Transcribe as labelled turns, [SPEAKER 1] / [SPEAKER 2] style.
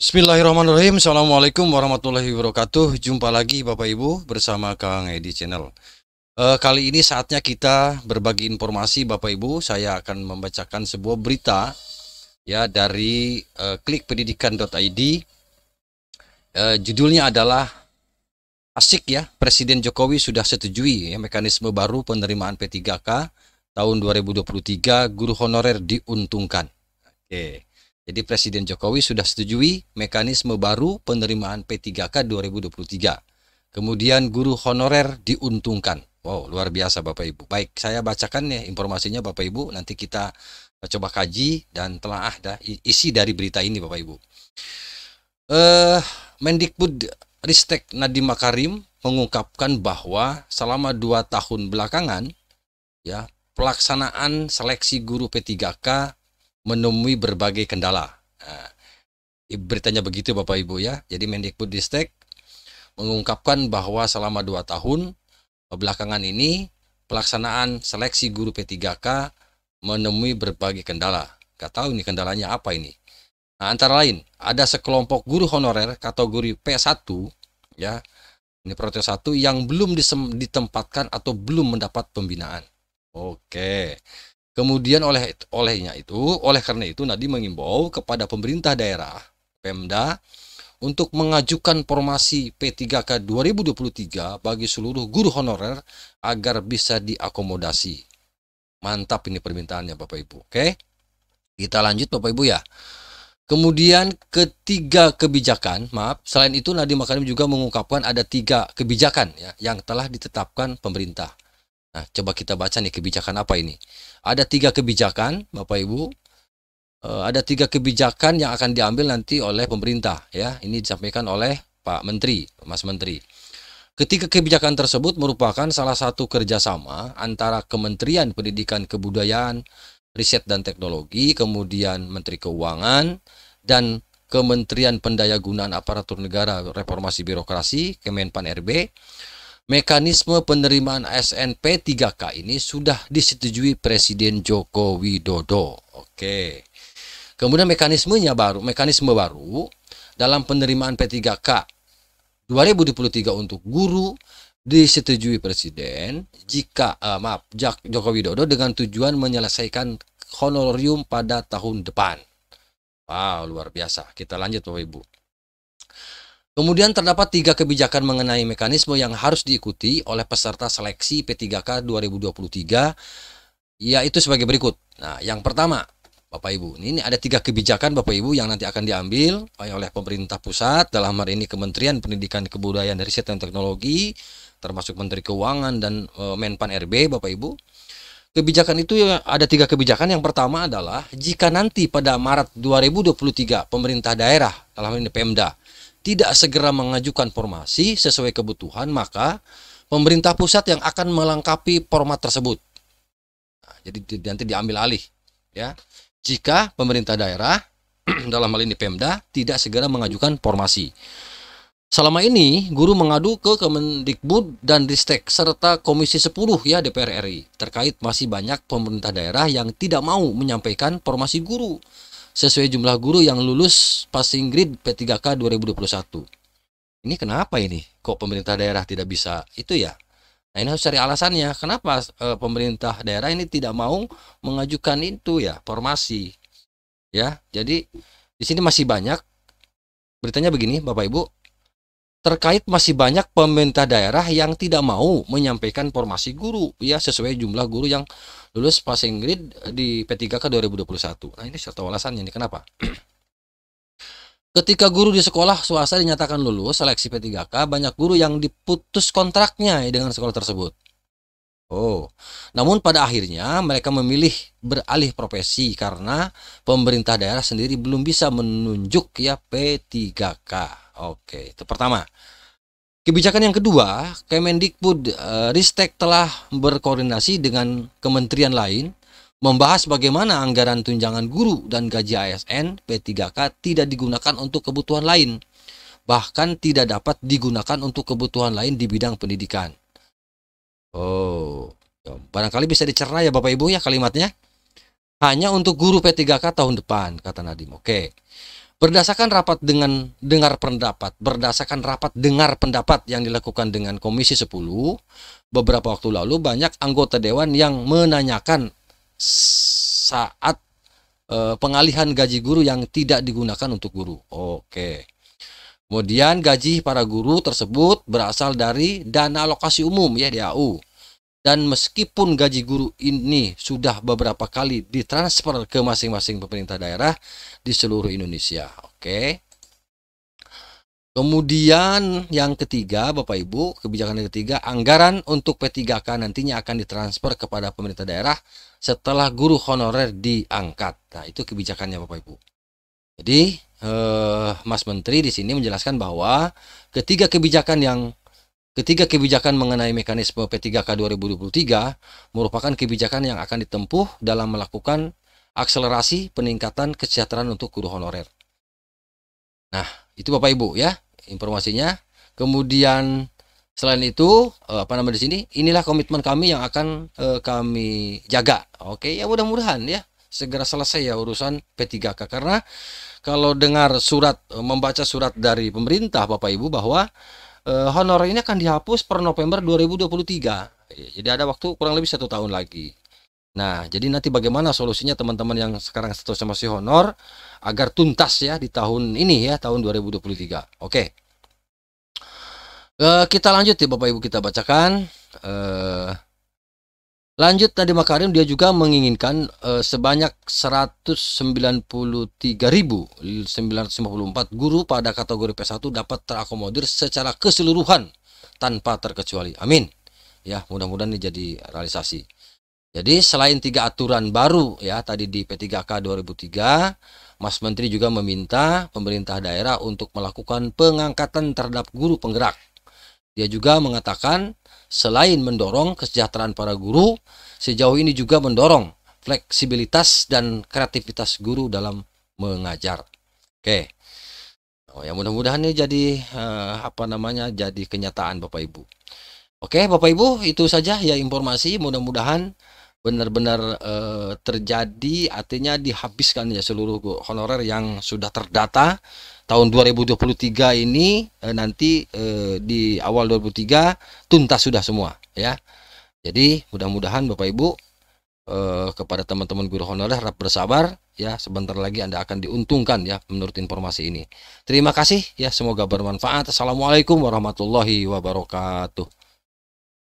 [SPEAKER 1] Bismillahirrahmanirrahim. Assalamualaikum warahmatullahi wabarakatuh. Jumpa lagi Bapak Ibu bersama Kang Edi Channel. Kali ini saatnya kita berbagi informasi Bapak Ibu. Saya akan membacakan sebuah berita ya dari klikpendidikan.id. Judulnya adalah asik ya, Presiden Jokowi sudah setujui ya, mekanisme baru penerimaan P3K tahun 2023, guru honorer diuntungkan. Oke. Jadi Presiden Jokowi sudah setujui mekanisme baru penerimaan P3K 2023. Kemudian guru honorer diuntungkan. Wow, luar biasa Bapak Ibu. Baik, saya bacakan ya informasinya Bapak Ibu. Nanti kita coba kaji dan telaah isi dari berita ini Bapak Ibu. Mendikbud Ristek Nadiem Makarim mengungkapkan bahwa selama 2 tahun belakangan ya, pelaksanaan seleksi guru P3K menemui berbagai kendala. Nah, beritanya begitu Bapak Ibu ya. Jadi Mendikbudristek mengungkapkan bahwa selama 2 tahun belakangan ini pelaksanaan seleksi guru P3K menemui berbagai kendala. Gak tahu ini kendalanya apa ini. Nah, antara lain ada sekelompok guru honorer kategori P1 ya. Ini protes 1 yang belum ditempatkan atau belum mendapat pembinaan. Oke. Kemudian oleh karena itu Nadiem mengimbau kepada pemerintah daerah, Pemda, untuk mengajukan formasi P3K 2023 bagi seluruh guru honorer agar bisa diakomodasi. Mantap ini permintaannya Bapak Ibu. Oke. Kita lanjut Bapak Ibu ya. Kemudian ketiga kebijakan, selain itu Nadiem Makarim juga mengungkapkan ada 3 kebijakan ya yang telah ditetapkan pemerintah. Nah, coba kita baca nih kebijakan apa ini. Ada 3 kebijakan, Bapak Ibu. Ada 3 kebijakan yang akan diambil nanti oleh pemerintah, ya. Ini disampaikan oleh Pak Menteri, Mas Menteri. Ketiga kebijakan tersebut merupakan salah satu kerjasama antara Kementerian Pendidikan Kebudayaan, Riset dan Teknologi, kemudian Menteri Keuangan, dan Kementerian Pendayagunaan Aparatur Negara Reformasi Birokrasi, Kemenpan RB. Mekanisme penerimaan ASN P3K ini sudah disetujui Presiden Joko Widodo. Oke. Kemudian mekanisme baru dalam penerimaan P3K 2023 untuk guru disetujui Presiden Joko Widodo dengan tujuan menyelesaikan honorarium pada tahun depan. Wow, luar biasa. Kita lanjut Bapak Ibu. Kemudian terdapat 3 kebijakan mengenai mekanisme yang harus diikuti oleh peserta seleksi P3K 2023, yaitu sebagai berikut. Nah, yang pertama, Bapak Ibu, ini ada 3 kebijakan Bapak Ibu yang nanti akan diambil oleh pemerintah pusat, dalam hal ini Kementerian Pendidikan Kebudayaan dan Riset dan Teknologi, termasuk Menteri Keuangan dan Menpan RB, Bapak Ibu. Kebijakan itu ada 3 kebijakan. Yang pertama adalah jika nanti pada Maret 2023 pemerintah daerah, dalam hal ini Pemda, tidak segera mengajukan formasi sesuai kebutuhan, maka pemerintah pusat yang akan melengkapi format tersebut. Nah, jadi nanti diambil alih ya. Jika pemerintah daerah dalam hal ini Pemda tidak segera mengajukan formasi. Selama ini guru mengadu ke Kemendikbud dan Ristek serta Komisi 10 ya DPR RI terkait masih banyak pemerintah daerah yang tidak mau menyampaikan formasi guru sesuai jumlah guru yang lulus passing grade P3K 2021. Ini kenapa ini? Kok pemerintah daerah tidak bisa itu ya? Nah, ini harus cari alasannya. Kenapa pemerintah daerah ini tidak mau mengajukan itu ya, formasi. Ya, jadi di sini masih banyak beritanya begini, Bapak Ibu. Terkait masih banyak pemerintah daerah yang tidak mau menyampaikan formasi guru ya sesuai jumlah guru yang lulus passing grade di P3K 2021. Nah, ini serta alasannya ini kenapa? Ketika guru di sekolah swasta dinyatakan lulus seleksi P3K, banyak guru yang diputus kontraknya dengan sekolah tersebut. Oh, namun pada akhirnya mereka memilih beralih profesi karena pemerintah daerah sendiri belum bisa menunjuk ya P3K. Oke, itu pertama. Kebijakan yang kedua, Kemendikbud Ristek telah berkoordinasi dengan kementerian lain membahas bagaimana anggaran tunjangan guru dan gaji ASN P3K tidak digunakan untuk kebutuhan lain, bahkan tidak dapat digunakan untuk kebutuhan lain di bidang pendidikan. Oh, barangkali bisa dicerna ya Bapak Ibu ya kalimatnya. Hanya untuk guru P3K tahun depan, kata Nadiem. Oke. Berdasarkan rapat dengar pendapat yang dilakukan dengan Komisi 10 beberapa waktu lalu, banyak anggota dewan yang menanyakan saat pengalihan gaji guru yang tidak digunakan untuk guru. Oke. Kemudian gaji para guru tersebut berasal dari dana alokasi umum ya, DAU. Dan meskipun gaji guru ini sudah beberapa kali ditransfer ke masing-masing pemerintah daerah di seluruh Indonesia. Oke. Kemudian yang ketiga, Bapak Ibu, kebijakan yang ketiga, anggaran untuk P3K nantinya akan ditransfer kepada pemerintah daerah setelah guru honorer diangkat. Nah, itu kebijakannya Bapak Ibu. Jadi, Mas Menteri di sini menjelaskan bahwa ketiga kebijakan mengenai mekanisme P3K 2023 merupakan kebijakan yang akan ditempuh dalam melakukan akselerasi peningkatan kesejahteraan untuk guru honorer. Nah, itu Bapak Ibu ya informasinya. Kemudian selain itu di sini, inilah komitmen kami yang akan kami jaga. Oke, ya mudah-mudahan ya segera selesai ya urusan P3K, karena kalau dengar membaca surat dari pemerintah Bapak Ibu bahwa honorer ini akan dihapus per November 2023. Jadi ada waktu kurang lebih 1 tahun lagi. Nah, jadi nanti bagaimana solusinya teman-teman yang sekarang statusnya masih honor agar tuntas ya di tahun ini ya, tahun 2023. Oke. Kita lanjut ya Bapak Ibu, kita bacakan. Lanjut, Nadiem Makarim dia juga menginginkan sebanyak 193.954 guru pada kategori P1 dapat terakomodir secara keseluruhan tanpa terkecuali. Amin. Ya, mudah-mudahan ini jadi realisasi. Jadi selain 3 aturan baru ya tadi di P3K 2003, Mas Menteri juga meminta pemerintah daerah untuk melakukan pengangkatan terhadap guru penggerak. Dia juga mengatakan selain mendorong kesejahteraan para guru, sejauh ini juga mendorong fleksibilitas dan kreativitas guru dalam mengajar. Oke. Ya mudah-mudahan ini jadi jadi kenyataan Bapak Ibu. Oke, Bapak Ibu, itu saja ya informasi, mudah-mudahan benar-benar terjadi, artinya dihabiskan ya seluruh honorer yang sudah terdata tahun 2023 ini, nanti di awal 2023 tuntas sudah semua ya. Jadi mudah-mudahan Bapak Ibu kepada teman-teman guru honorer harap bersabar ya, sebentar lagi Anda akan diuntungkan ya menurut informasi ini. Terima kasih ya, semoga bermanfaat. Assalamualaikum warahmatullahi wabarakatuh.